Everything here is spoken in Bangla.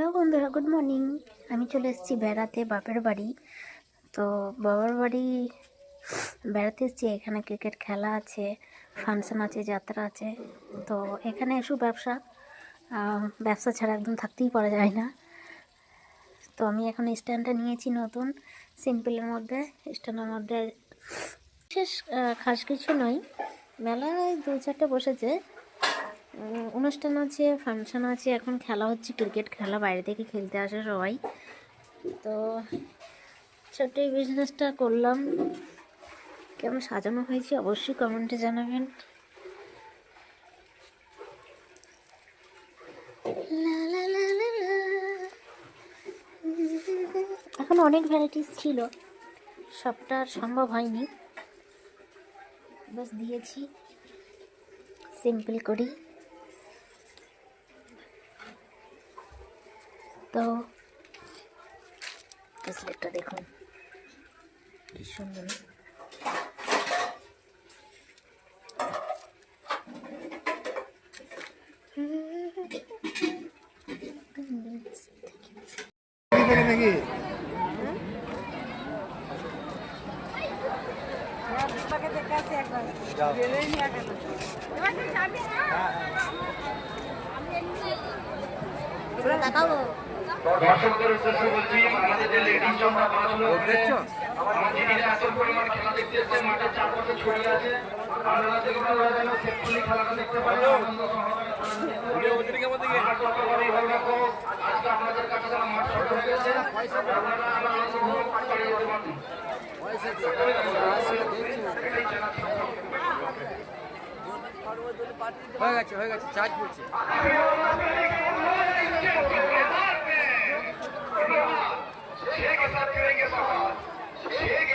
হ্যালো বন্ধুরা, গুড মর্নিং। আমি চলে এসেছি বেড়াতে বাপের বাড়ি। তো বাবার বাড়ি বেড়াতে এসেছি। এখানে ক্রিকেট খেলা আছে, ফাংশন আছে, যাত্রা আছে। তো এখানে এসব ব্যবসা ছাড়া একদম থাকতেই পারা যায় না। তো আমি এখন স্ট্যান্ডটা নিয়েছি নতুন, সিম্পলের মধ্যে। স্ট্যান্ডের মধ্যে বিশেষ খাস কিছু নয়, মেলায় 2-4টে বসেছে, অনুষ্ঠান আছে, ফাংশন আছে। এখন খেলা হচ্ছে, ক্রিকেট খেলা, বাইরে থেকে খেলতে আসে সবাই। তো ছোট্ট এই বিজনেসটা করলাম। কেমন সাজানো হয়েছে অবশ্যই কমেন্টে জানাবেন। এখন অনেক ভ্যারাইটিস ছিল, সবটা সম্ভব হয়নি, বাস দিয়েছি সিম্পল করি। তো ব্রেসলেটটা দেখুন কি সুন্দর। নাকি দর্শকদের উদ্দেশ্যে বলছি, আমাদের যে লেডিস জমটা পড়াশোনা করে আমার দিদিরা এত পরিমাণ খেলা দেখতে এসছে, মাঠের চারপাশে ছড়িয়ে আছে। আপনারা দেখুন, ওরা যেন সেফুলি খেলাটা দেখতে পারেন, আনন্দ সহকারে মাঠ যত বড়ই হয়ে রাখো। আজকে আপনাদের কাছে যারা মাঠ ছোট হয়ে গেছে, আপনারা আমার আনন্দ উপভোগ করে যেতে পারবেন। হয়ে গেছে চার্জ করছে। शेख साथ करेंगे सवाल, शेख